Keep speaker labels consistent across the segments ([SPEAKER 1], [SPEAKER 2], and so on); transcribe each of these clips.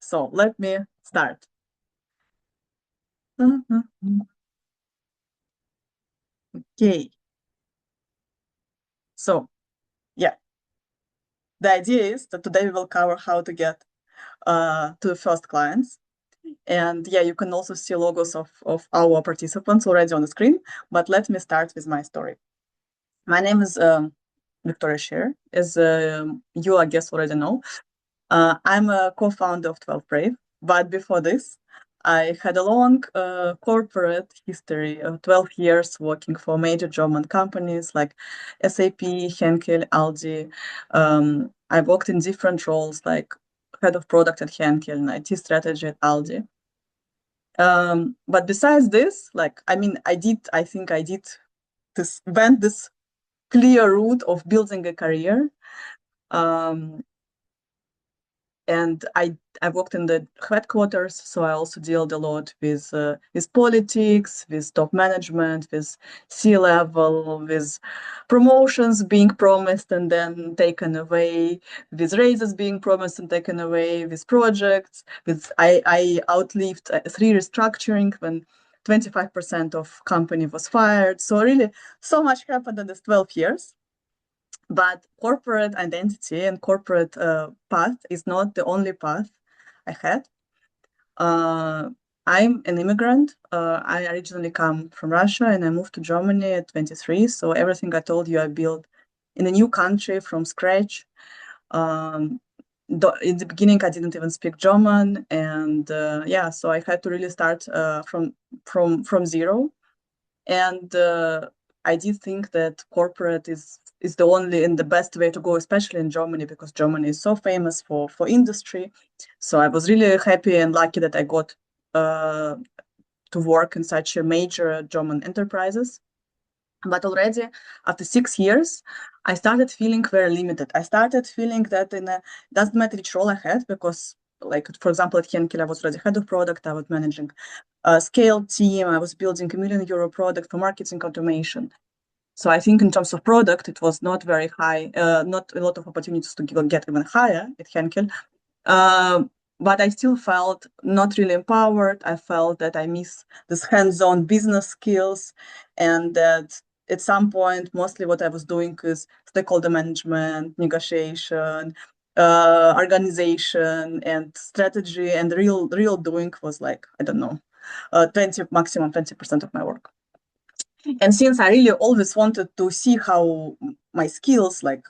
[SPEAKER 1] So let me start. Okay. So yeah, the idea is that today we will cover how to get to the first clients. And yeah, you can also see logos of our participants already on the screen. But let me start with my story. My name is Victoria Scheer, as you, I guess, already know. I'm a co-founder of 12 Brave, but before this, I had a long corporate history of 12 years working for major German companies like SAP, Henkel, Aldi. I worked in different roles like head of product at Henkel and IT strategy at Aldi. But besides this, I think I did went this clear route of building a career. Um, and I worked in the headquarters, so I also dealt a lot with politics, with top management, with C-level, with promotions being promised and then taken away, with raises being promised and taken away, with projects. I outlived 3 restructuring when 25% of company was fired. So really, so much happened in these 12 years. But corporate identity and corporate path is not the only path I had. I'm an immigrant. I originally come from Russia and I moved to Germany at 23. So everything I told you, I built in a new country from scratch. In the beginning, I didn't even speak German, and yeah, so I had to really start from zero. And I did think that corporate is the only and the best way to go, especially in Germany, because Germany is so famous for industry. So I was really happy and lucky that I got to work in such a major German enterprises. But already after 6 years, I started feeling very limited. I started feeling that doesn't matter which role I had, because like, for example, at Henkel, I was already head of product. I was managing a scale team. I was building €1 million product for marketing automation. So I think in terms of product, it was not very high, not a lot of opportunities to get even higher at Henkel. But I still felt not really empowered. I felt that I miss this hands-on business skills, and that at some point, mostly what I was doing is stakeholder management, negotiation, organization, and strategy, and real doing was like, I don't know, 20% of my work. And since I really always wanted to see how my skills, like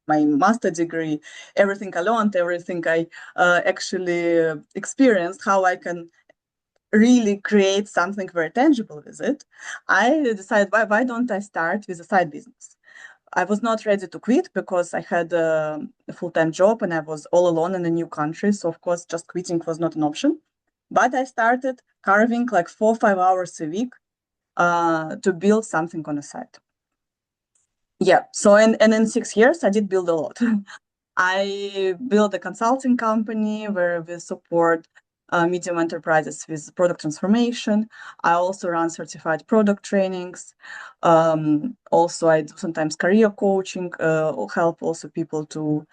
[SPEAKER 1] my master degree, everything I learned, everything I actually experienced, how I can really create something very tangible with it, I decided, why don't I start with a side business? I was not ready to quit because I had a full-time job and I was all alone in a new country. So of course, just quitting was not an option. But I started carving like 4 or 5 hours a week to build something on the side. Yeah. So in 6 years, I did build a lot. I built a consulting company where we support medium enterprises with product transformation. I also run certified product trainings. Also, I do sometimes career coaching, help also people to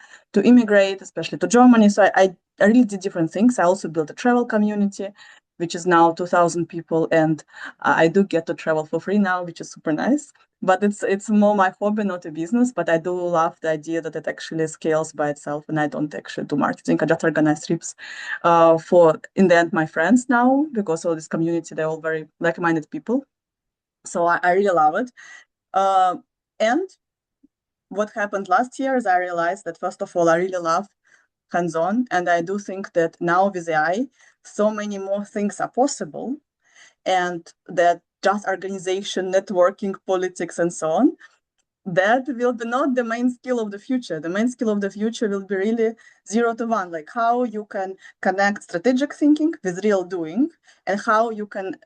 [SPEAKER 1] immigrate, especially to Germany. So I really did different things. I also built a travel community, which is now 2,000 people, and I do get to travel for free now, which is super nice. But it's more my hobby, not a business. But I do love the idea that it actually scales by itself, and I don't actually do marketing. I just organize trips for, in the end, my friends now, because all this community, they're all very like-minded people. So I really love it. And what happened last year is I realized that, first of all, I really love hands-on, and I do think that now with AI, so many more things are possible, and that just organization, networking, politics, and so on, that will be not the main skill of the future. The main skill of the future will be really 0 to 1, like how you can connect strategic thinking with real doing, and how you can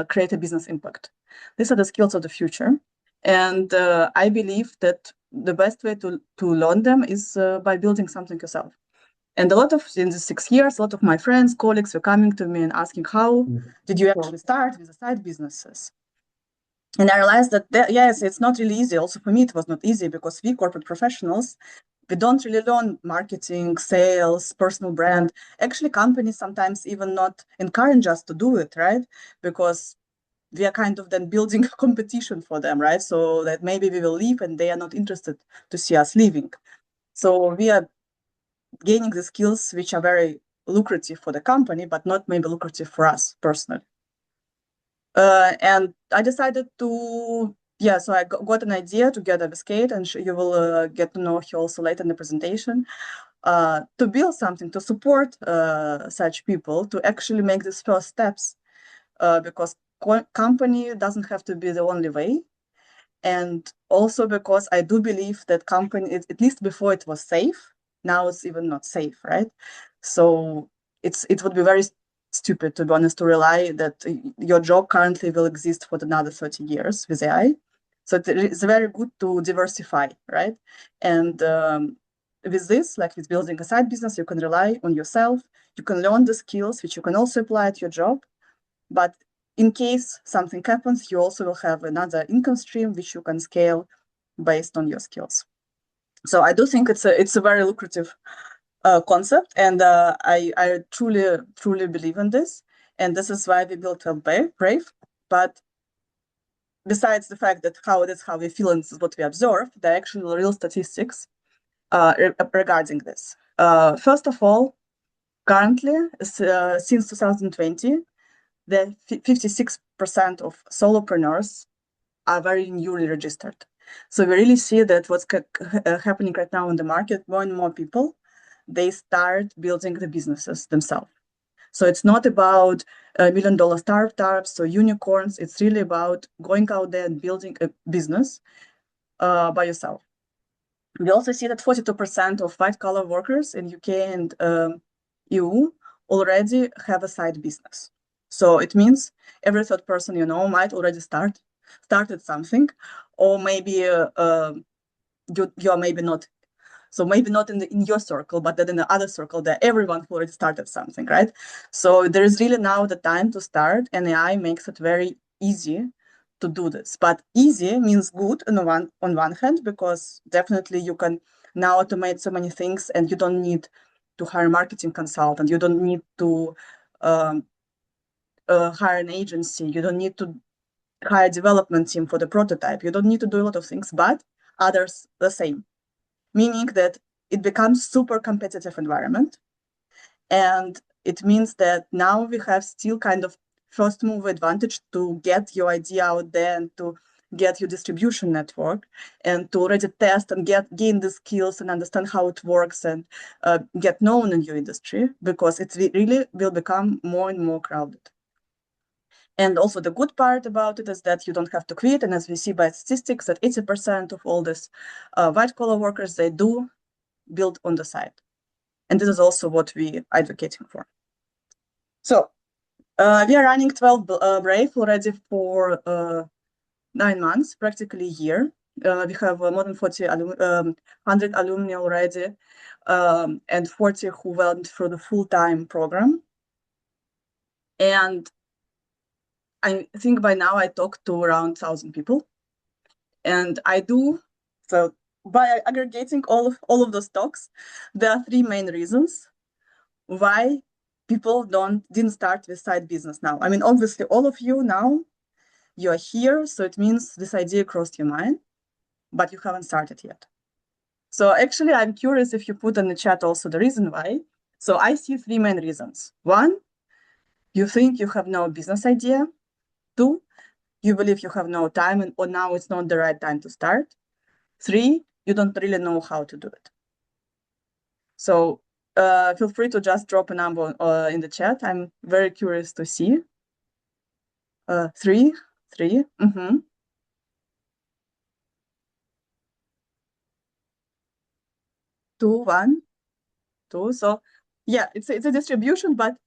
[SPEAKER 1] create a business impact. These are the skills of the future. And I believe that the best way to learn them is by building something yourself. And in the 6 years, a lot of my friends, colleagues were coming to me and asking, how did you actually start with the side businesses? And I realized that, yes, it's not really easy. Also for me, it was not easy, because we corporate professionals, we don't really learn marketing, sales, personal brand. Actually, companies sometimes even not encourage us to do it, right? Because we are kind of then building a competition for them, right? So that maybe we will leave and they are not interested to see us leaving. So we are gaining the skills which are very lucrative for the company, but not maybe lucrative for us personally. And I decided to, yeah, so I got an idea together with Kate, and you will get to know her also later in the presentation, to build something to support such people to actually make these first steps, because company doesn't have to be the only way. And also because I do believe that company, at least before it was safe, now it's even not safe, right? So it would be very stupid, to be honest, to rely that your job currently will exist for another 30 years with AI. So it's very good to diversify, right? And with this, like with building a side business, you can rely on yourself. You can learn the skills which you can also apply at your job. But in case something happens, you also will have another income stream which you can scale based on your skills. So I do think it's a very lucrative concept, and I truly believe in this, and this is why we built Brave. But besides the fact that how we feel and this is what we observe, there are actually real statistics regarding this. First of all, currently, since 2020, the 56% of solopreneurs are very newly registered. So we really see that what's happening right now in the market, more and more people, they start building the businesses themselves. So it's not about $1 million startups or unicorns. It's really about going out there and building a business by yourself. We also see that 42% of white-collar workers in UK and EU already have a side business. So it means every third person you know might already started something, or maybe you're maybe not. So maybe not in your circle, but then in the other circle, that everyone who already started something, right? So there is really now the time to start, and AI makes it very easy to do this. But easy means good on one hand, because definitely you can now automate so many things, and you don't need to hire a marketing consultant. You don't need to hire an agency. You don't need to hire a development team for the prototype. You don't need to do a lot of things, but others the same. Meaning that it becomes super competitive environment. And it means that now we have still kind of first move advantage to get your idea out there and to get your distribution network and to already test and gain the skills and understand how it works and get known in your industry, because it really will become more and more crowded. And also the good part about it is that you don't have to quit. And as we see by statistics, that 80% of all these white-collar workers, they do build on the side. And this is also what we are advocating for. So we are running 12 Brave already for 9 months, practically a year. We have more than 100 alumni already, and 40 who went through the full-time program. And I think by now I talked to around 1,000 people. And I do, so by aggregating all of those talks, there are 3 main reasons why people didn't start with side business now. I mean, obviously, all of you now, you're here, so it means this idea crossed your mind, but you haven't started yet. So actually, I'm curious if you put in the chat also the reason why. So I see 3 main reasons. 1, you think you have no business idea. 2, you believe you have no time or now it's not the right time to start. 3, you don't really know how to do it. So feel free to just drop a number in the chat. I'm very curious to see. 3. 2, 1, 2. So yeah, it's a distribution, but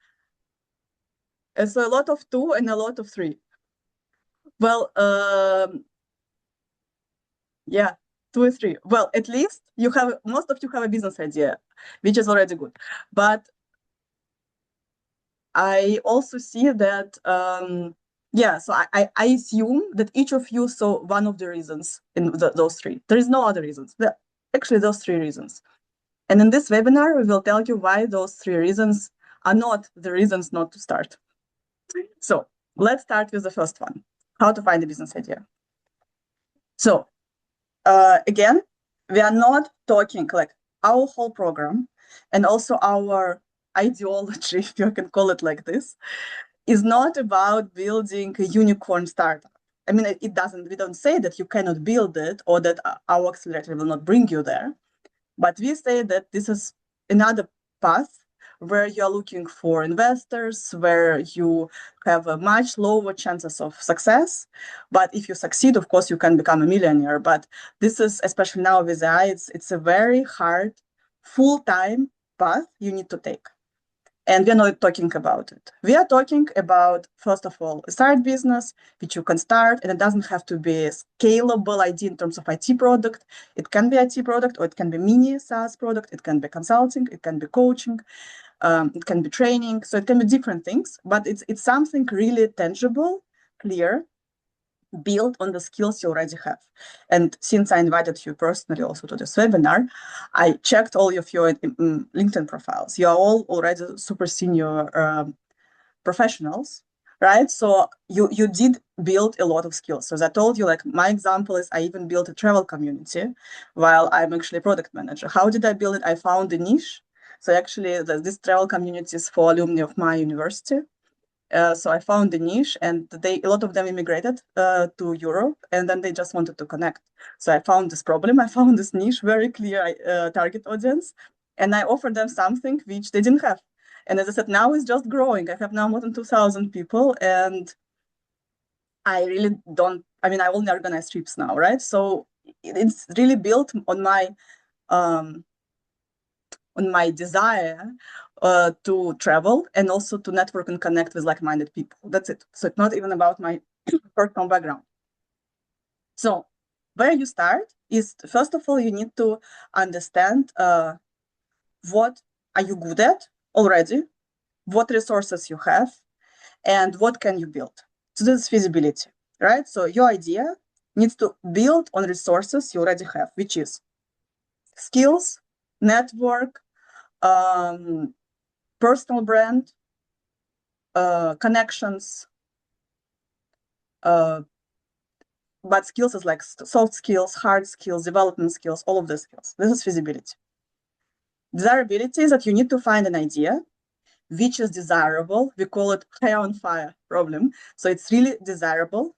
[SPEAKER 1] it's a lot of 2 and a lot of 3. Well, yeah, 2 and 3. Well, at least most of you have a business idea, which is already good. But I also see that, so I assume that each of you saw one of the reasons in those 3. There is no other reasons. Actually, those 3 reasons. And in this webinar, we will tell you why those 3 reasons are not the reasons not to start. So let's start with the first one, how to find a business idea. So again, we are not talking like our whole program and also our ideology, if you can call it like this, is not about building a unicorn startup. I mean, it doesn't, we don't say that you cannot build it or that our accelerator will not bring you there, but we say that this is another path where you're looking for investors, where you have a much lower chances of success. But if you succeed, of course, you can become a millionaire. But this is, especially now with AI, it's a very hard, full-time path you need to take. And we're not talking about it. We are talking about, first of all, a side business, which you can start, and it doesn't have to be a scalable idea in terms of IT product. It can be IT product, or it can be mini SaaS product. It can be consulting, it can be coaching, it can be training. So it can be different things, but it's something really tangible, clear, build on the skills you already have. And since I invited you personally also to this webinar, I checked all of your LinkedIn profiles. You are all already super senior professionals, right? So you did build a lot of skills. So as I told you, like my example is I even built a travel community while I'm actually a product manager. How did I build it? I found a niche. So actually this travel community is for alumni of my university. So I found the niche, and a lot of them immigrated to Europe, and then they just wanted to connect. So I found this problem, I found this niche, very clear target audience, and I offered them something which they didn't have. And as I said, now it's just growing. I have now more than 2,000 people, and I really don't, I mean, I only organize trips now, right? So it's really built on my desire to travel and also to network and connect with like-minded people. That's it. So it's not even about my personal background. So where you start is, first of all, you need to understand what are you good at already, what resources you have, and what can you build. So this is feasibility, right? So your idea needs to build on resources you already have, which is skills, network, personal brand, connections, but skills is like soft skills, hard skills, development skills, all of the skills. This is feasibility. Desirability is that you need to find an idea which is desirable. We call it hair on fire problem. So it's really desirable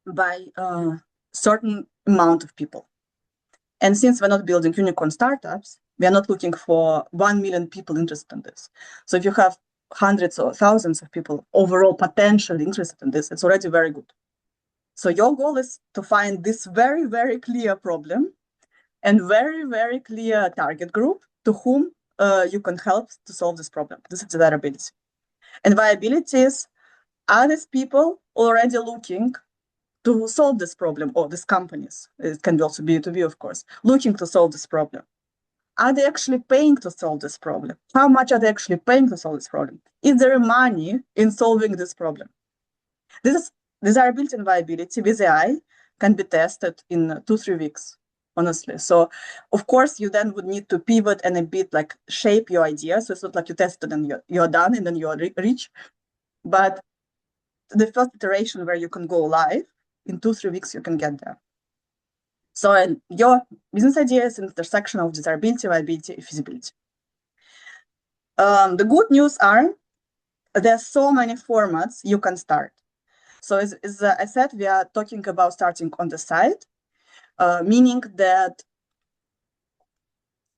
[SPEAKER 1] by a certain amount of people. And since we're not building unicorn startups, we are not looking for 1 million people interested in this. So if you have hundreds or thousands of people overall potentially interested in this, it's already very good. So your goal is to find this very, very clear problem and very, very clear target group to whom you can help to solve this problem. This is desirability. And viability is, are these people already looking to solve this problem, or these companies, it can also be B2B, of course, looking to solve this problem? Are they actually paying to solve this problem? How much are they actually paying to solve this problem? Is there money in solving this problem? This is desirability and viability with AI can be tested in 2-3 weeks, honestly. So of course you then would need to pivot and a bit like shape your idea. So it's not like you tested and you're done and then you're rich. But the first iteration where you can go live, in 2-3 weeks you can get there. So your business idea is an intersection of desirability, viability, and feasibility. The good news are there's so many formats you can start. So as I said, we are talking about starting on the side, meaning that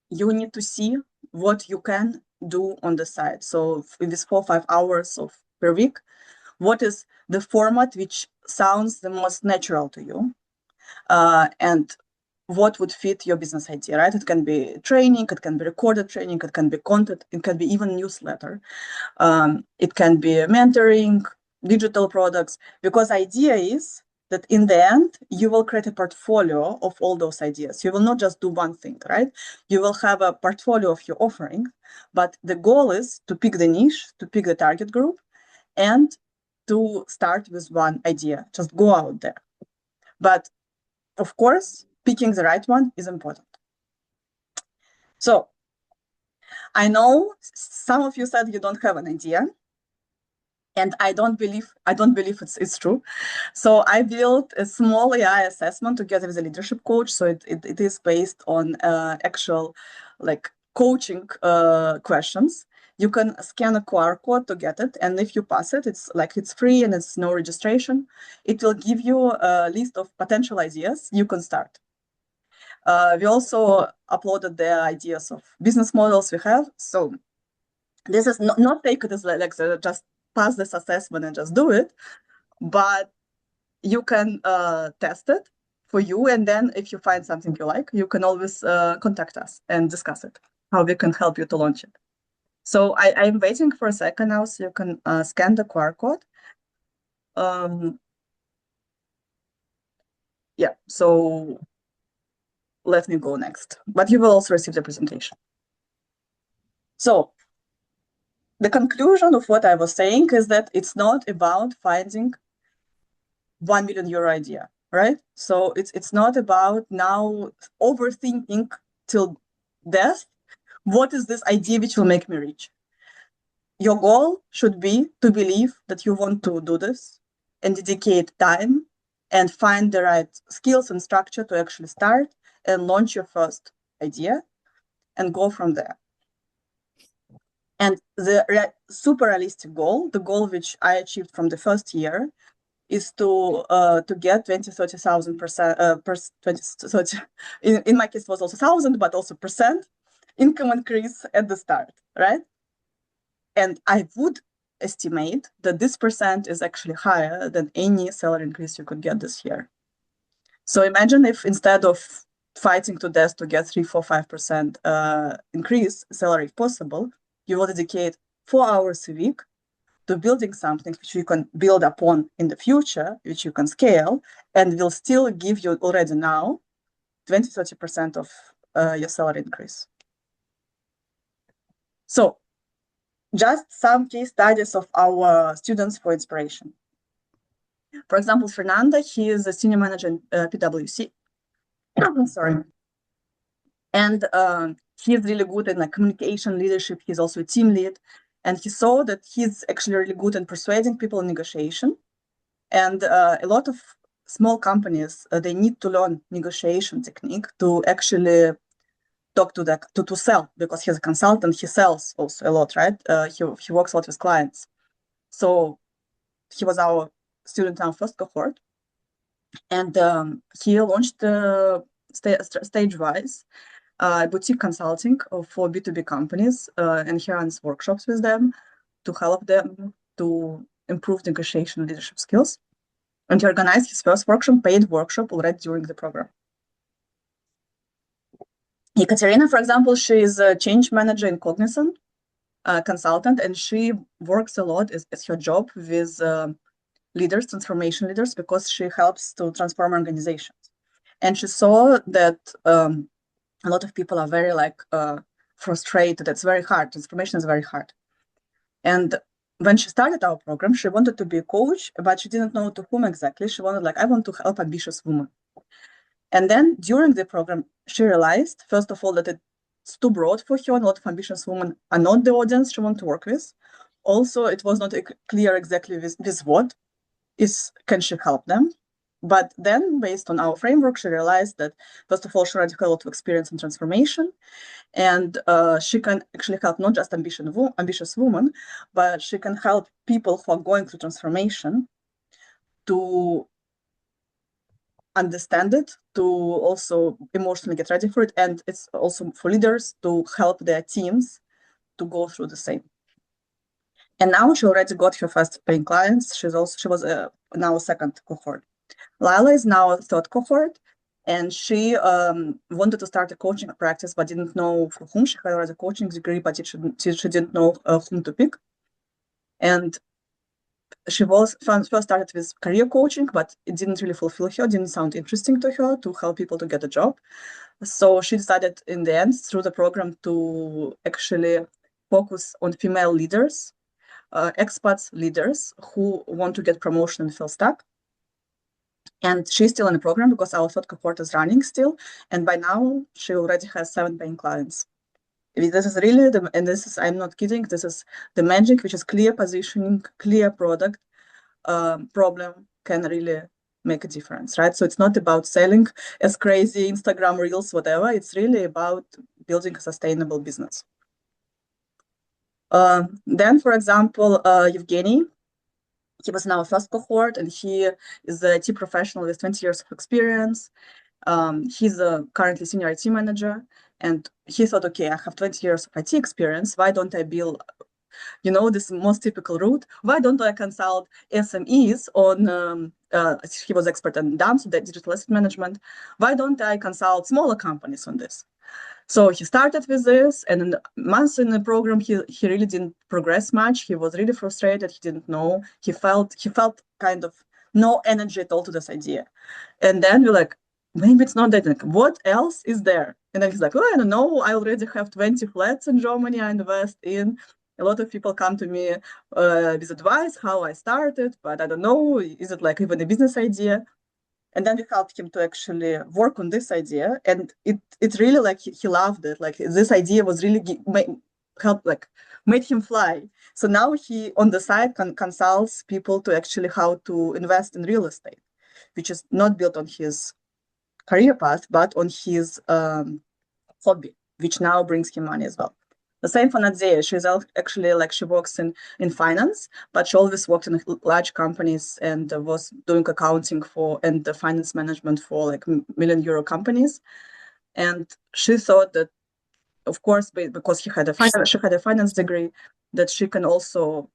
[SPEAKER 1] you need to see what you can do on the side. So in this 4 or 5 hours per week, what is the format which sounds the most natural to you, and what would fit your business idea, right? It can be training, it can be recorded training, it can be content, it can be even newsletter, it can be mentoring, digital products, because idea is that in the end, you will create a portfolio of all those ideas. You will not just do one thing, right? You will have a portfolio of your offering, but the goal is to pick the niche, to pick the target group, and to start with one idea, just go out there. But of course, picking the right one is important. So I know some of you said you don't have an idea, and I don't believe it's true. So I built a small AI assessment together with a leadership coach. So it is based on actual like coaching questions. You can scan a QR code to get it, and if you pass it, it's free and it's no registration. It will give you a list of potential ideas you can start. We also uploaded the ideas of business models we have. So this is not take it as like just pass this assessment and just do it, but you can test it for you. And then if you find something you like, you can always contact us and discuss it, how we can help you to launch it. So I'm waiting for a second now, so you can scan the QR code. Yeah, so let me go next, but you will also receive the presentation. So the conclusion of what I was saying is that it's not about finding 1 million euro idea, right? So it's not about now overthinking till death. What is this idea which will make me rich? Your goal should be to believe that you want to do this and dedicate time and find the right skills and structure to actually start and launch your first idea and go from there. And the super realistic goal, the goal which I achieved from the first year, is to get 20-30,000%. In my case, it was also 1,000, but also percent income increase at the start, right? And I would estimate that this percent is actually higher than any salary increase you could get this year. So imagine if instead of fighting to death to get 3, 4, 5% increase salary if possible, you will dedicate 4 hours a week to building something which you can build upon in the future, which you can scale, and will still give you already now 20-30% of your salary increase. So just some case studies of our students for inspiration. For example, Fernanda, he is a senior manager in PwC. Sorry. And he's really good in communication leadership. He's also a team lead. And he saw that he's actually really good in persuading people in negotiation. And a lot of small companies, they need to learn negotiation technique to actually talk to sell, because he's a consultant, he sells also a lot, right? He works a lot with clients. So he was our student in our first cohort. And he launched Stagewise, boutique consulting for B2B companies, and he runs workshops with them to help them to improve negotiation and leadership skills. And he organized his first workshop, paid workshop, already during the program. Ekaterina, for example, she is a change manager in Cognizant, consultant, and she works a lot as her job with leaders, transformation leaders, because she helps to transform organizations. And she saw that a lot of people are very frustrated. It's very hard. Transformation is very hard. And when she started our program, she wanted to be a coach, but she didn't know to whom exactly. She wanted, I want to help ambitious women. And then during the program, she realized, first of all, that it's too broad for her. A lot of ambitious women are not the audience she wants to work with. Also, it was not clear exactly with what can she help them. But then, based on our framework, she realized that, first of all, she already had a lot of experience in transformation, and she can actually help not just ambitious women, but she can help people who are going through transformation to understand it, to also emotionally get ready for it, and it's also for leaders to help their teams to go through the same. And now she already got her first paying clients. She was now a second cohort. Lila is now a third cohort, and she wanted to start a coaching practice, but didn't know for whom. She had already a coaching degree, but she didn't know whom to pick. And she first started with career coaching, but it didn't really fulfill her, didn't sound interesting to her to help people to get a job. So she decided in the end, through the program, to actually focus on female leaders, expats leaders who want to get promotion and feel stuck. And she's still in the program because our third cohort is running still. And by now, she already has 7 paying clients. This is really and this is, I'm not kidding, this is the magic, which is clear positioning, clear product, problem can really make a difference, right? So it's not about selling as crazy Instagram reels, whatever. It's really about building a sustainable business. Then, for example, Evgeny, he was in our first cohort, and he is a IT professional with 20 years of experience. He's currently senior IT manager, and he thought, okay, I have 20 years of IT experience. Why don't I build, this most typical route? Why don't I consult SMEs on, he was expert in DAMS, the digital asset management. Why don't I consult smaller companies on this? So he started with this, and in months in the program, he really didn't progress much. He was really frustrated. He didn't know. He felt kind of no energy at all to this idea. And then we're like, maybe it's not that. Like, what else is there? And then he's like, oh, I don't know. I already have 20 flats in Germany I invest in. A lot of people come to me with advice how I started, but I don't know. Is it like even a business idea? And then we helped him to actually work on this idea, and it really, like, he loved it. Like, this idea was really made him fly. So now he on the side consults people to actually how to invest in real estate, which is not built on his career path, but on his hobby, which now brings him money as well. The same for Nadia. She's actually, like, she works in finance, but she always worked in large companies and was doing accounting for and the finance management for like million-euro companies. And she thought that, of course, because she had a finance degree, that she can also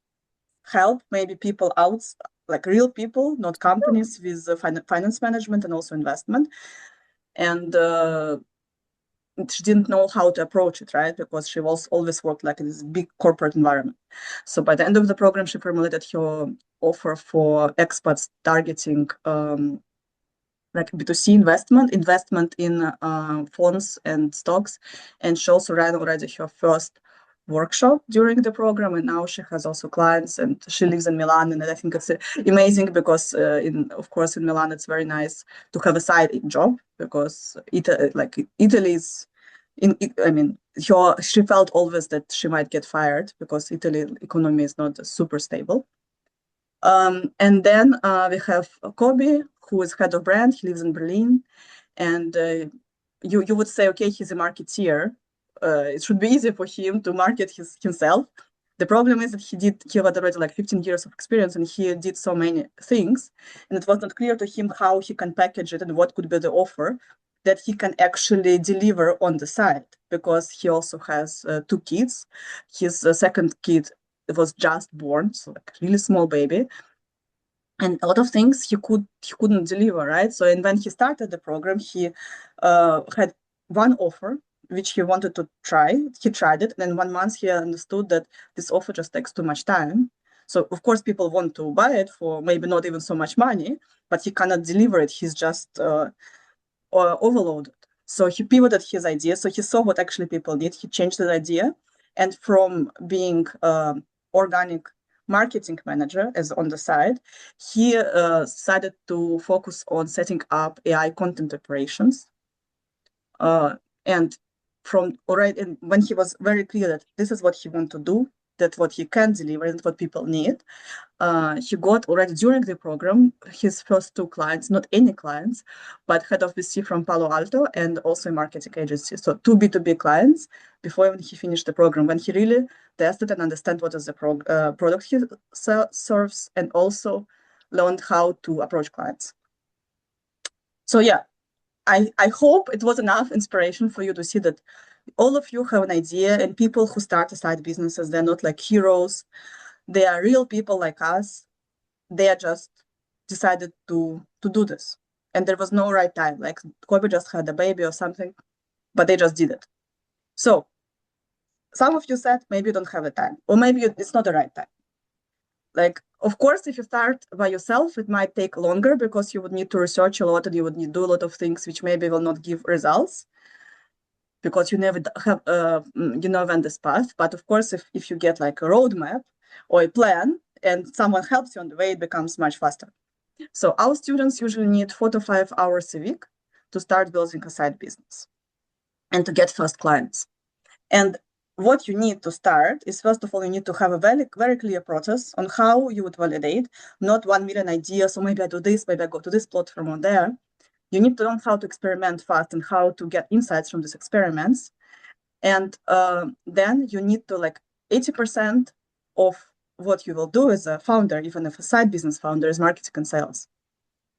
[SPEAKER 1] help maybe people out, like real people, not companies, with finance management and also investment. And she didn't know how to approach it, right? Because she was always worked like in this big corporate environment. So by the end of the program, she formulated her offer for expats targeting like B2C investment in funds and stocks. And she also ran already her first workshop during the program, and now she has also clients, and she lives in Milan. And I think it's amazing because of course in Milan it's very nice to have a side job, because Italy is she felt always that she might get fired because Italy economy is not super stable. And then we have Kobe, who is head of brand. He lives in Berlin, and you would say, okay, he's a marketeer. It should be easy for him to market himself. The problem is that he had already like 15 years of experience, and he did so many things, and it was not clear to him how he can package it and what could be the offer that he can actually deliver on the side, because he also has 2 kids. His second kid was just born, so like really small baby, and a lot of things he couldn't deliver, right? So, and when he started the program, he had one offer which he wanted to try. He tried it, and in 1 month he understood that this offer just takes too much time. So of course people want to buy it for maybe not even so much money, but he cannot deliver it. He's just overloaded. So he pivoted his idea. So he saw what actually people need. He changed the idea, and from being organic marketing manager as on the side, he decided to focus on setting up AI content operations. And from already, and when he was very clear that this is what he wanted to do, that what he can deliver and what people need, he got already during the program his first 2 clients, not any clients, but head of VC from Palo Alto and also a marketing agency. So 2 B2B clients before even he finished the program, when he really tested and understand what is the product he serves, and also learned how to approach clients. So yeah, I hope it was enough inspiration for you to see that all of you have an idea, and people who start side businesses, they're not like heroes. They are real people like us. They are just decided to do this. And there was no right time. Like Kobe just had a baby or something, but they just did it. So some of you said maybe you don't have the time, or maybe it's not the right time. Like, of course, if you start by yourself, it might take longer because you would need to research a lot and you would need to do a lot of things which maybe will not give results because you never have, went this path. But of course, if you get like a roadmap or a plan and someone helps you on the way, it becomes much faster. So our students usually need 4 to 5 hours a week to start building a side business and to get first clients. And what you need to start is, first of all, you need to have a very, very clear process on how you would validate, not 1 million ideas. So maybe I do this, maybe I go to this platform or there. You need to learn how to experiment fast and how to get insights from these experiments. And then you need to, like, 80% of what you will do as a founder, even if a side business founder, is marketing and sales.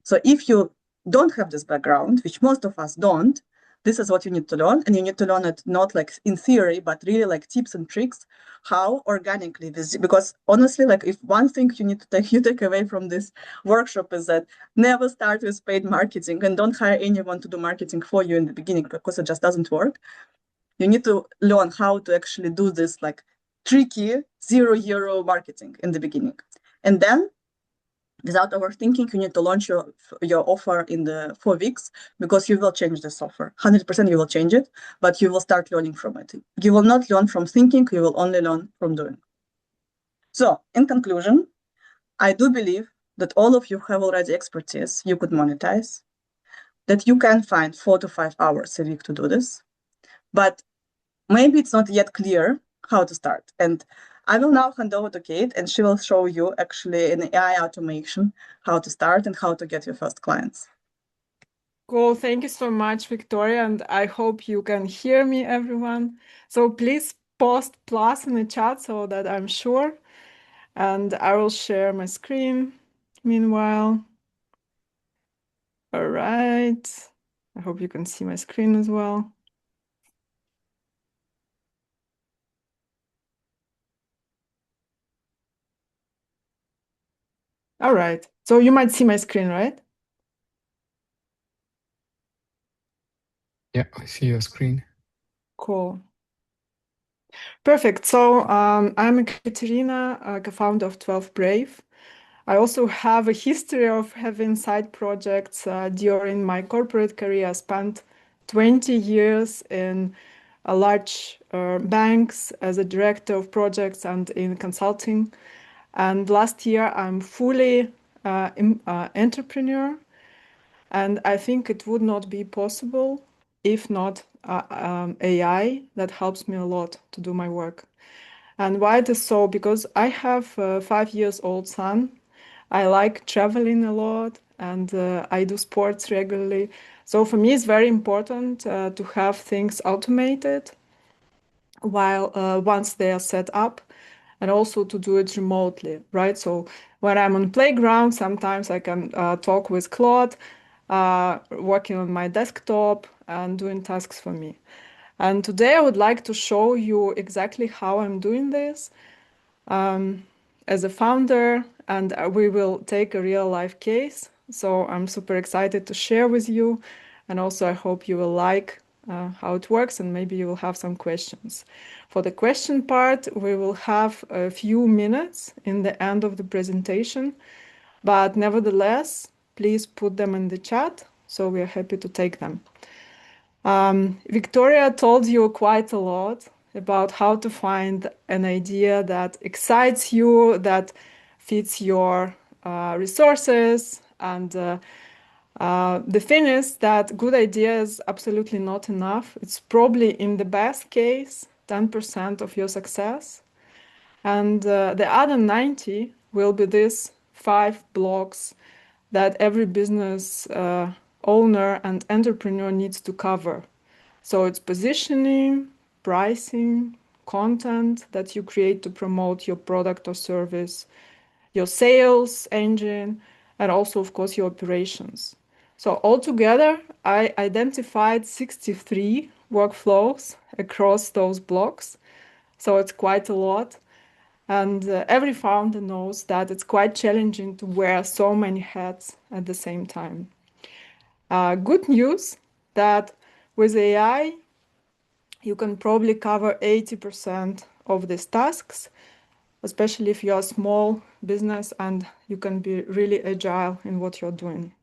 [SPEAKER 1] So if you don't have this background, which most of us don't, this is what you need to learn. And you need to learn it not like in theory, but really like tips and tricks, how organically this, because honestly, like if one thing you need to take away from this workshop is that never start with paid marketing and don't hire anyone to do marketing for you in the beginning, because it just doesn't work. You need to learn how to actually do this like tricky €0 marketing in the beginning. And then without overthinking, you need to launch your offer in the 4 weeks, because you will change this offer. 100% you will change it, but you will start learning from it. You will not learn from thinking, you will only learn from doing. So in conclusion, I do believe that all of you have already expertise you could monetize, that you can find 4 to 5 hours a week to do this, but maybe it's not yet clear how to start. And I will now hand over to Kate, and she will show you actually in AI automation how to start and how to get your first clients.
[SPEAKER 2] Cool. Thank you so much, Victoria. And I hope you can hear me, everyone. So please post plus in the chat so that I'm sure. And I will share my screen meanwhile. All right. I hope you can see my screen as well. All right. So you might see my screen, right?
[SPEAKER 3] Yeah, I see your screen.
[SPEAKER 2] Cool. Perfect. So I'm Katerina, co-founder of 12 Brave. I also have a history of having side projects during my corporate career. I spent 20 years in large banks as a director of projects and in consulting. And last year, I'm fully entrepreneur. And I think it would not be possible if not AI that helps me a lot to do my work. And why it is so? Because I have a 5 years old son. I like traveling a lot and I do sports regularly. So for me, it's very important to have things automated while once they are set up, and also to do it remotely, right? So when I'm on playground, sometimes I can talk with Claude, working on my desktop and doing tasks for me. And today I would like to show you exactly how I'm doing this as a founder, and we will take a real life case. So I'm super excited to share with you. And also I hope you will like how it works, and maybe you will have some questions. For the question part, we will have a few minutes in the end of the presentation, but nevertheless, please put them in the chat, so we are happy to take them. Victoria told you quite a lot about how to find an idea that excites you, that fits your resources. And the thing is that good idea is absolutely not enough. It's probably, in the best case, 10% of your success. And the other 90 will be these 5 blocks that every business owner and entrepreneur needs to cover. So it's positioning, pricing, content that you create to promote your product or service, your sales engine, and also, of course, your operations. So altogether, I identified 63 workflows across those blocks. So it's quite a lot. And every founder knows that it's quite challenging to wear so many hats at the same time. Good news that with AI, you can probably cover 80% of these tasks, especially if you're a small business and you can be really agile in what you're doing.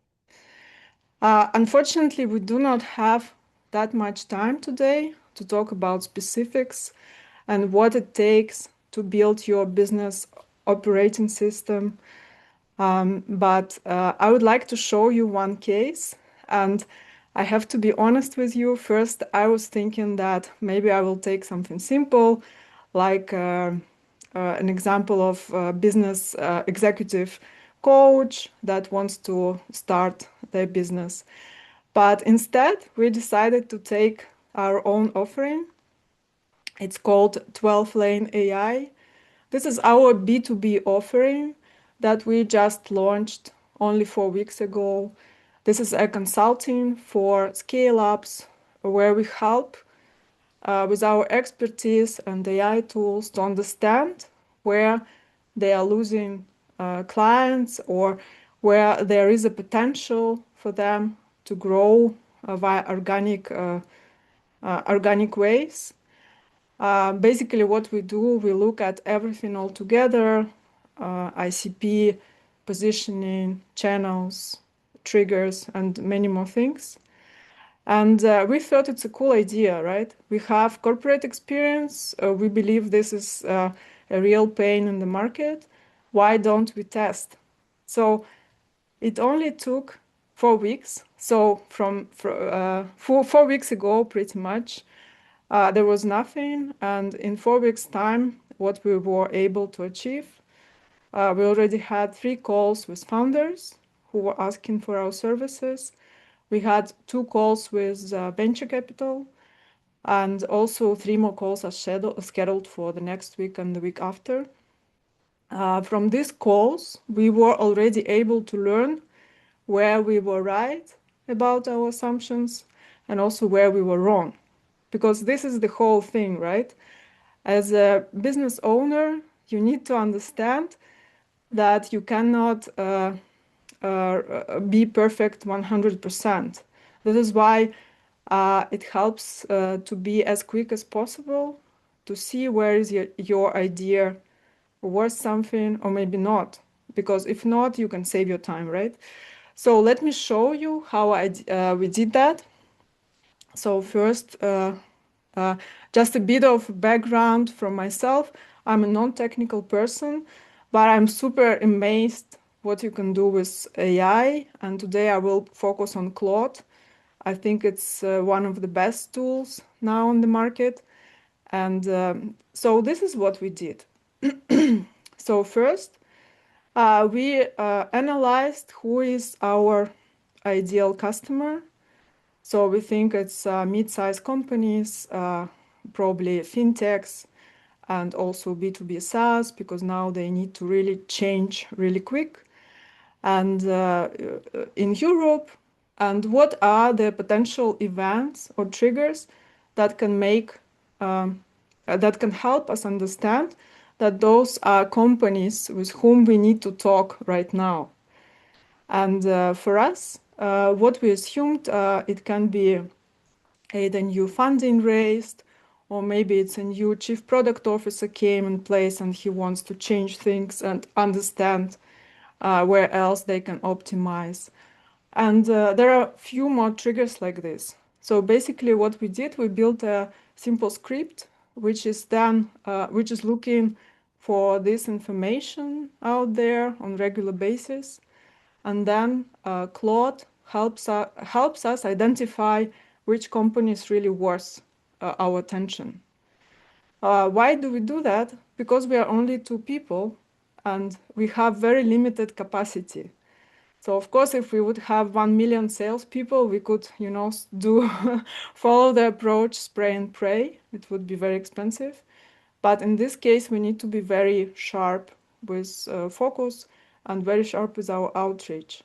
[SPEAKER 2] Unfortunately, we do not have that much time today to talk about specifics and what it takes to build your business operating system. But I would like to show you one case, and I have to be honest with you. First, I was thinking that maybe I will take something simple, like an example of a business executive coach that wants to start their business. But instead, we decided to take our own offering. It's called 12 Lane AI. This is our B2B offering that we just launched only 4 weeks ago. This is a consulting for scale ups where we help with our expertise and AI tools to understand where they are losing clients or where there is a potential for them to grow via organic ways. Basically, what we do, we look at everything all together, ICP, positioning, channels, triggers, and many more things. And we thought it's a cool idea, right? We have corporate experience. We believe this is a real pain in the market. Why don't we test? So it only took 4 weeks. So from 4 weeks ago, pretty much, there was nothing. And in 4 weeks' time, what we were able to achieve, we already had 3 calls with founders who were asking for our services. We had 2 calls with venture capital, and also 3 more calls are scheduled for the next week and the week after. From these calls, we were already able to learn where we were right about our assumptions and also where we were wrong. Because this is the whole thing, right? As a business owner, you need to understand that you cannot be perfect 100%. This is why it helps to be as quick as possible to see where is your idea worth something or maybe not. Because if not, you can save your time, right? So let me show you how we did that. So first, just a bit of background from myself. I'm a non-technical person, but I'm super amazed what you can do with AI. And today I will focus on Claude. I think it's one of the best tools now on the market. And so this is what we did. So first, we analyzed who is our ideal customer. So we think it's mid-sized companies, probably fintechs, and also B2B SaaS, because now they need to really change really quick. And in Europe, and what are the potential events or triggers that can that can help us understand that those are companies with whom we need to talk right now. And for us, what we assumed, it can be either new funding raised, or maybe it's a new chief product officer came in place and he wants to change things and understand where else they can optimize. And there are a few more triggers like this. So basically what we did, we built a simple script, which is looking for this information out there on regular basis. And then Claude helps us identify which company is really worth our attention. Why do we do that? Because we are only 2 people and we have very limited capacity. So of course, if we would have 1 million salespeople, we could, follow the approach spray and pray. It would be very expensive. But in this case, we need to be very sharp with focus and very sharp with our outreach.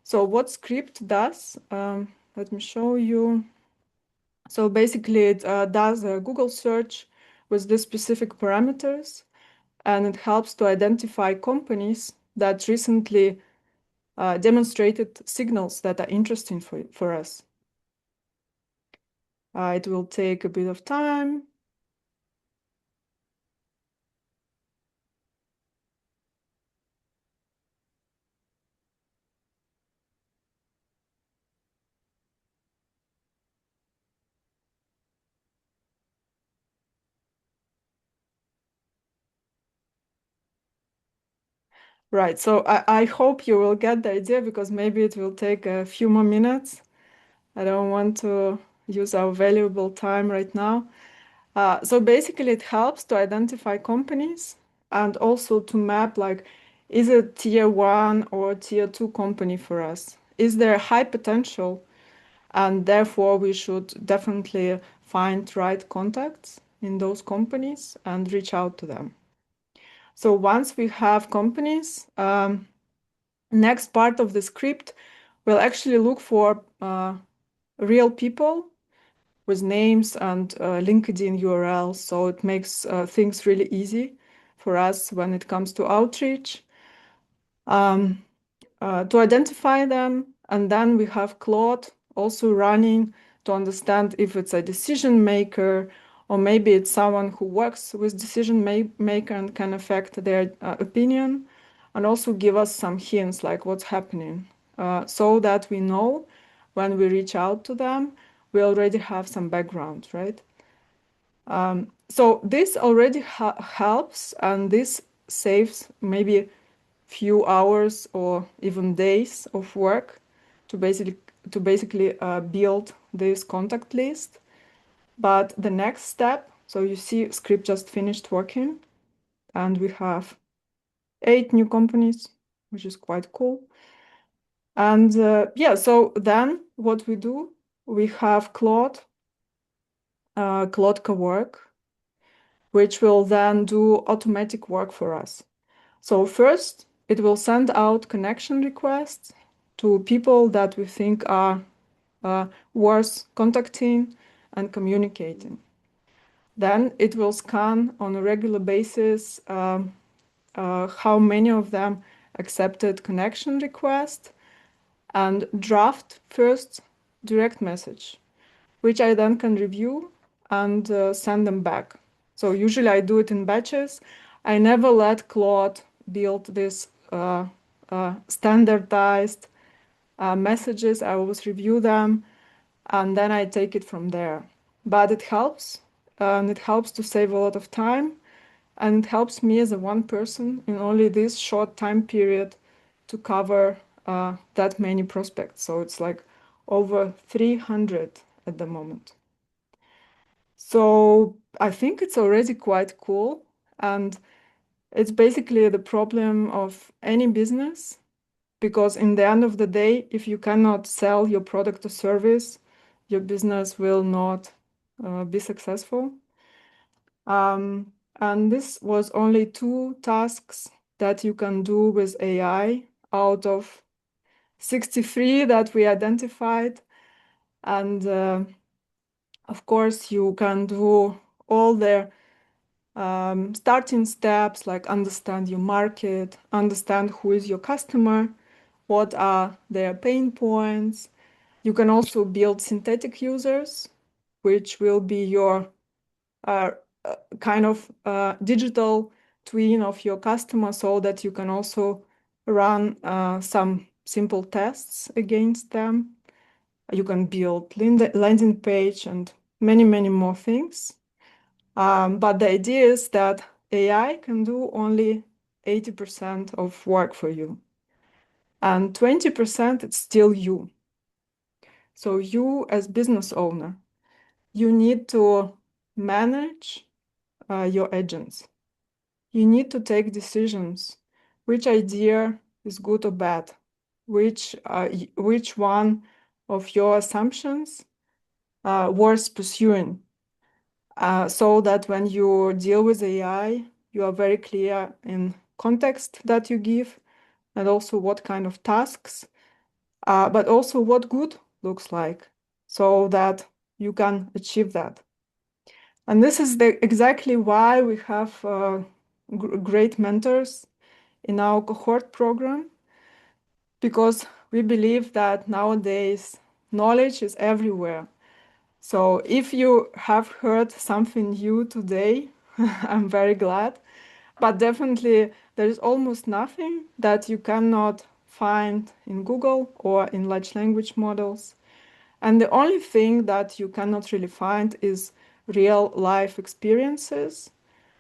[SPEAKER 2] So what script does, let me show you. So basically it does a Google search with the specific parameters, and it helps to identify companies that recently demonstrated signals that are interesting for us. It will take a bit of time. Right, so I hope you will get the idea because maybe it will take a few more minutes. I don't want to use our valuable time right now. So basically, it helps to identify companies and also to map, like, is it tier 1 or tier 2 company for us? Is there high potential? And therefore, we should definitely find right contacts in those companies and reach out to them. So once we have companies, next part of the script will actually look for real people with names and LinkedIn URLs. So it makes things really easy for us when it comes to outreach. To identify them, and then we have Claude also running to understand if it's a decision maker or maybe it's someone who works with decision maker and can affect their opinion, and also give us some hints like what's happening, so that we know when we reach out to them, we already have some background, right? So this already helps, and this saves maybe few hours or even days of work to basically build this contact list. But the next step, so you see script just finished working and we have 8 new companies, which is quite cool. And yeah, so then what we do, we have Claude Cowork, which will then do automatic work for us. So first, it will send out connection requests to people that we think are worth contacting and communicating. Then it will scan on a regular basis how many of them accepted connection request and draft first direct message, which I then can review and send them back. So usually I do it in batches. I never let Claude build this standardized messages. I always review them and then I take it from there. But it helps, and it helps to save a lot of time, and it helps me as a one person in only this short time period to cover that many prospects. So it's like over 300 at the moment. So I think it's already quite cool, and it's basically the problem of any business, because in the end of the day, if you cannot sell your product or service, your business will not be successful. And this was only 2 tasks that you can do with AI out of 63 that we identified. And of course, you can do all the starting steps, like understand your market, understand who is your customer, what are their pain points. You can also build synthetic users, which will be your kind of digital twin of your customer, so that you can also run some simple tests against them. You can build landing page and many, many more things. But the idea is that AI can do only 80% of work for you. And 20% it's still you. So you as business owner, you need to manage your agents. You need to take decisions. Which idea is good or bad? Which one of your assumptions worth pursuing? So that when you deal with AI, you are very clear in context that you give, and also what kind of tasks, but also what good looks like, so that you can achieve that. And this is exactly why we have great mentors in our cohort program, because we believe that nowadays knowledge is everywhere. So if you have heard something new today, I'm very glad. But definitely there is almost nothing that you cannot find in Google or in large language models. And the only thing that you cannot really find is real life experiences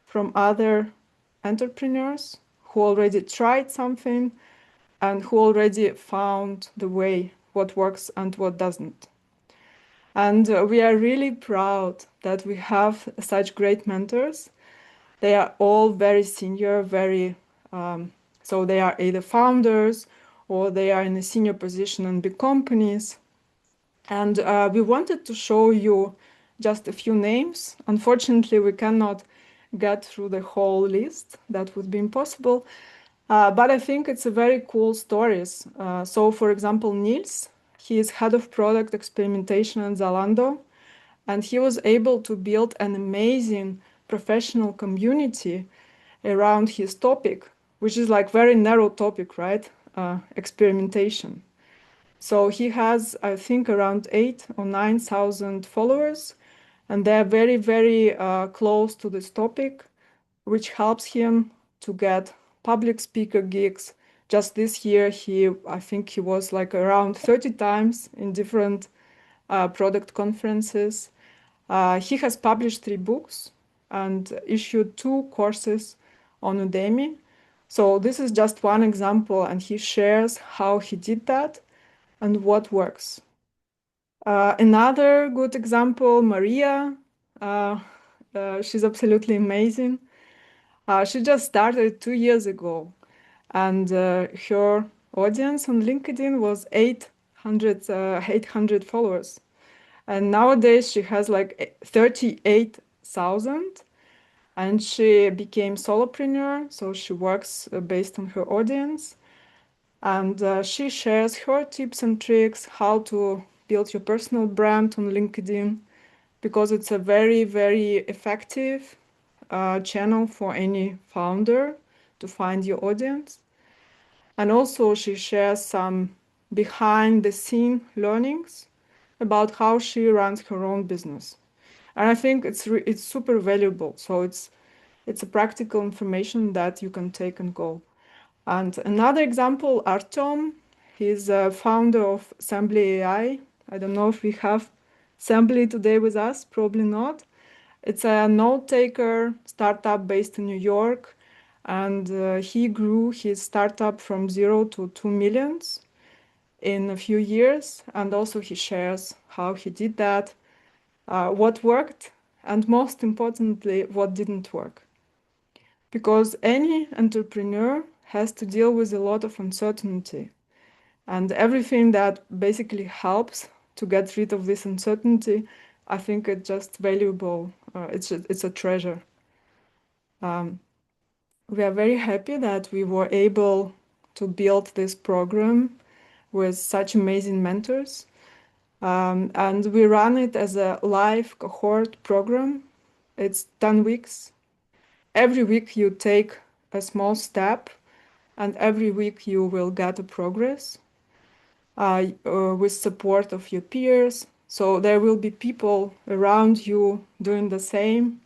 [SPEAKER 2] from other entrepreneurs who already tried something and who already found the way, what works and what doesn't. And we are really proud that we have such great mentors. They are all very senior, so they are either founders or they are in a senior position in big companies. And we wanted to show you just a few names. Unfortunately, we cannot get through the whole list. That would be impossible. But I think it's a very cool stories. So for example, Nils, he is head of product experimentation at Zalando, and he was able to build an amazing professional community around his topic, which is like very narrow topic, right? Experimentation. So he has, I think, around 8 or 9,000 followers, and they're very, very close to this topic, which helps him to get public speaker gigs. Just this year, I think he was like around 30 times in different product conferences. He has published 3 books and issued 2 courses on Udemy. So this is just one example, and he shares how he did that and what works. Another good example, Maria. She's absolutely amazing. She just started 2 years ago, and her audience on LinkedIn was 800 followers. And nowadays she has like 38,000, and she became solopreneur, so she works based on her audience. And she shares her tips and tricks how to build your personal brand on LinkedIn, because it's a very, very effective channel for any founder to find your audience. And also she shares some behind the scene learnings about how she runs her own business. And I think it's super valuable. So it's a practical information that you can take and go. And another example, Artyom, he's a founder of Assembly AI. I don't know if we have Assembly today with us, probably not. It's a note-taker startup based in New York, and he grew his startup from 0 to 2 millions in a few years. And also he shares how he did that, what worked, and most importantly, what didn't work. Because any entrepreneur has to deal with a lot of uncertainty, and everything that basically helps to get rid of this uncertainty, I think it's just valuable. It's a treasure. We are very happy that we were able to build this program with such amazing mentors. And we run it as a live cohort program. It's 10 weeks. Every week you take a small step, and every week you will get a progress with support of your peers. So there will be people around you doing the same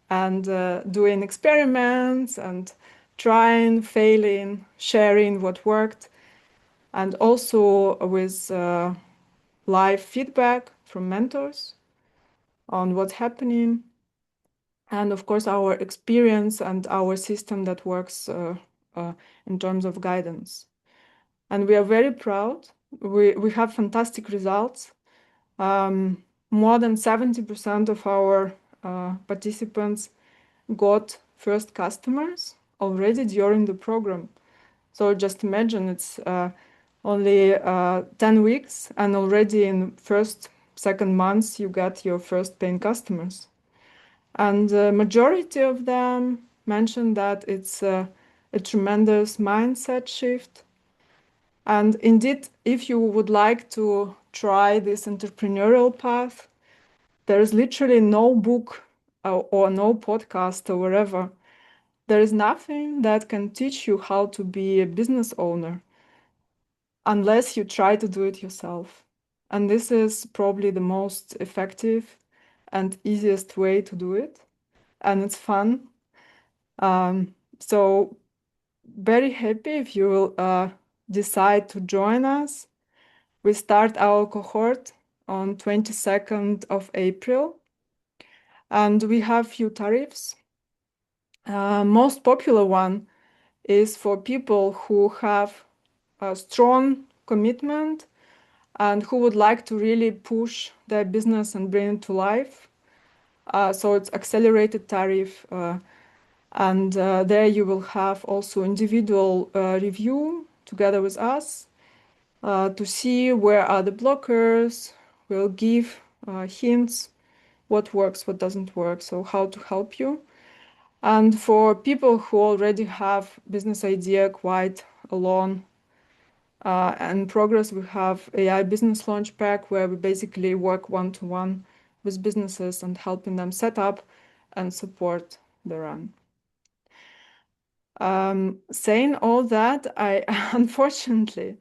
[SPEAKER 2] and doing experiments and trying, failing, sharing what worked, and also with live feedback from mentors on what's happening. And of course, our experience and our system that works in terms of guidance. And we are very proud. We have fantastic results. More than 70% of our participants got first customers already during the program. So just imagine it's only 10 weeks, and already in second months you get your first paying customers. And the majority of them mentioned that it's a tremendous mindset shift. And indeed, if you would like to try this entrepreneurial path, there is literally no book or no podcast or wherever. There is nothing that can teach you how to be a business owner unless you try to do it yourself. And this is probably the most effective and easiest way to do it. And it's fun. So very happy if you will decide to join us. We start our cohort on 22nd of April, and we have few tariffs. Most popular one is for people who have a strong commitment and who would like to really push their business and bring it to life. So it's accelerated tariff, and there you will have also individual review together with us to see where are the blockers. We'll give hints, what works, what doesn't work, so how to help you. And for people who already have business idea quite alone and progress, we have AI Business Launch Pack, where we basically work one-to-one with businesses and helping them set up and support the run. Saying all that, I unfortunately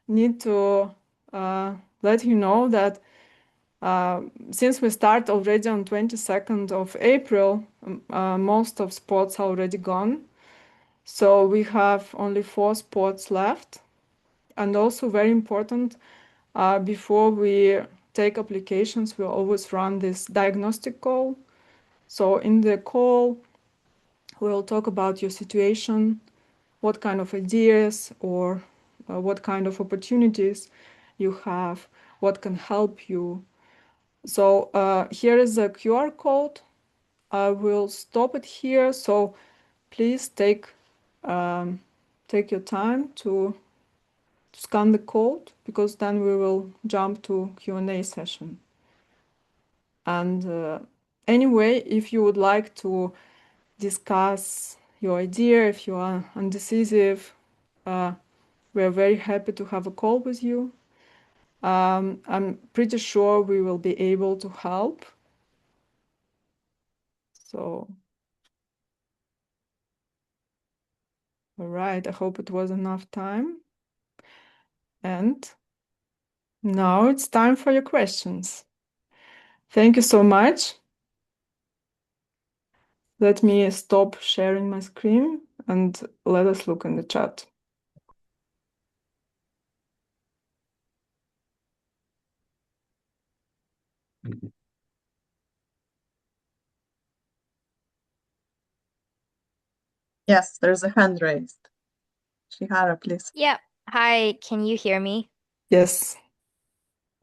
[SPEAKER 2] need to let you know that since we start already on 22nd of April, most of spots are already gone. So we have only 4 spots left. And also very important, before we take applications, we always run this diagnostic call. So in the call, we'll talk about your situation, what kind of ideas or what kind of opportunities you have, what can help you. So here is a QR code. I will stop it here. So please take your time to scan the code, because then we will jump to Q&A session. And anyway, if you would like to discuss your idea, if you are undecisive, we are very happy to have a call with you. I'm pretty sure we will be able to help. So, all right, I hope it was enough time. And now it's time for your questions. Thank you so much. Let me stop sharing my screen and let us look in the chat.
[SPEAKER 1] Yes, there's a hand raised. Shihara, please.
[SPEAKER 4] Yeah. Hi, can you hear me?
[SPEAKER 2] Yes.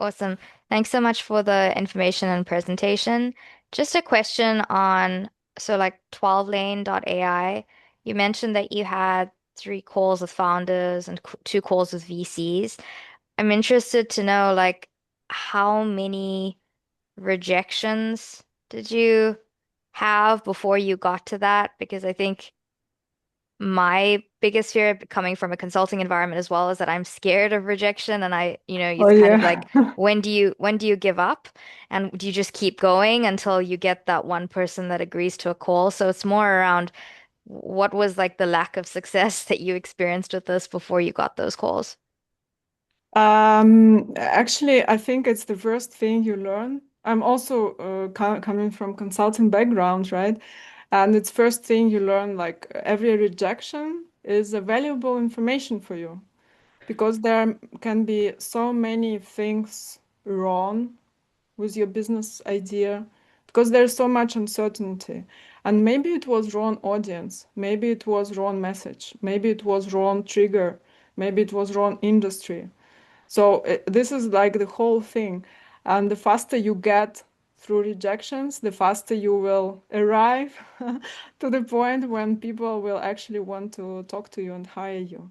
[SPEAKER 4] Awesome. Thanks so much for the information and presentation. Just a question on, so like 12lane.ai, you mentioned that you had 3 calls with founders and 2 calls with VCs. I'm interested to know, like, how many rejections did you have before you got to that? Because I think my biggest fear coming from a consulting environment as well is that I'm scared of rejection, and
[SPEAKER 2] Oh,
[SPEAKER 4] it's kind of
[SPEAKER 2] yeah.
[SPEAKER 4] like when do you give up, and do you just keep going until you get that one person that agrees to a call? So it's more around what was like the lack of success that you experienced with this before you got those calls?
[SPEAKER 2] Actually, I think it's the first thing you learn. I'm also coming from consulting background, right? And it's first thing you learn, like every rejection is a valuable information for you, because there can be so many things wrong with your business idea, because there's so much uncertainty. And maybe it was wrong audience, maybe it was wrong message, maybe it was wrong trigger, maybe it was wrong industry. So this is like the whole thing. And the faster you get through rejections, the faster you will arrive to the point when people will actually want to talk to you and hire you.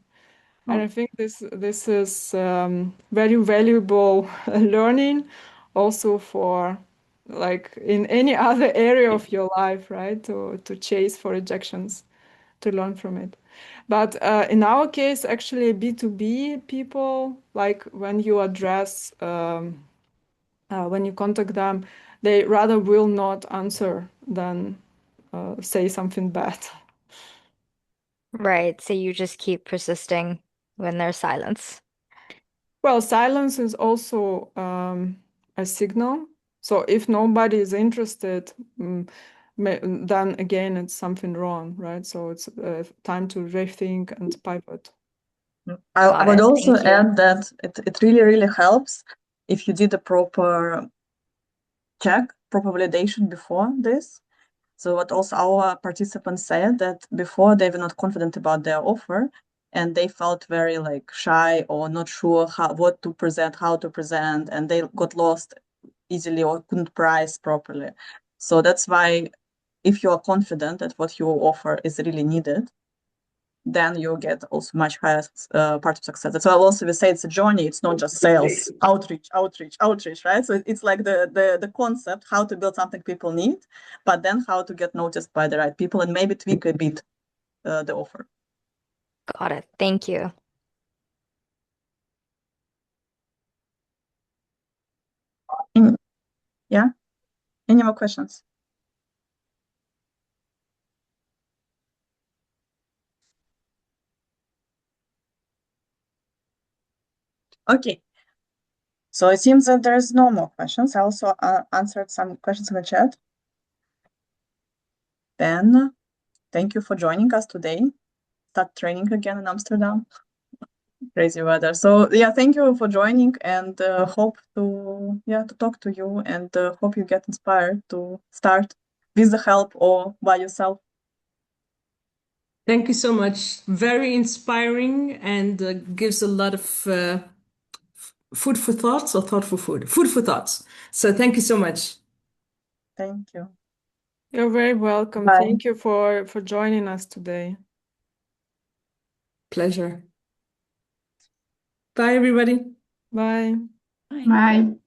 [SPEAKER 2] And I think this is very valuable learning also for like in any other area of your life, right? To chase for rejections, to learn from it. But in our case, actually, B2B people, like when you address, when you contact them, they rather will not answer than say something bad.
[SPEAKER 4] Right. So you just keep persisting when there's silence.
[SPEAKER 2] Well, silence is also a signal. So if nobody is interested, then again, it's something wrong, right? So it's time to rethink and pivot.
[SPEAKER 1] I
[SPEAKER 4] Got
[SPEAKER 1] would
[SPEAKER 4] it.
[SPEAKER 1] also
[SPEAKER 4] Thank you.
[SPEAKER 1] add that it really, really helps if you did a proper check, proper validation before this. So what also our participants said, that before they were not confident about their offer, and they felt very like shy or not sure what to present, how to present, and they got lost easily or couldn't price properly. So that's why if you are confident that what you offer is really needed, then you get also much higher part of success. That's why I also say it's a journey. It's not just sales, outreach, right? So it's like the concept, how to build something people need, but then how to get noticed by the right people and maybe tweak a bit the offer.
[SPEAKER 4] Got it. Thank you.
[SPEAKER 1] Yeah. Any more questions? Okay. So it seems that there's no more questions. I also answered some questions in the chat. Then thank you for joining us today. Start training again in Amsterdam. Crazy weather. So yeah, thank you for joining, and hope to talk to you, and hope you get inspired to start with the help or by yourself.
[SPEAKER 5] Thank you so much. Very inspiring and gives a lot of food for thoughts or thought for food. Food for thoughts. So thank you so much.
[SPEAKER 1] Thank you.
[SPEAKER 2] You're very welcome.
[SPEAKER 1] Bye.
[SPEAKER 2] Thank you for joining us today.
[SPEAKER 5] Pleasure. Bye, everybody.
[SPEAKER 2] Bye.
[SPEAKER 1] Bye.
[SPEAKER 6] Bye.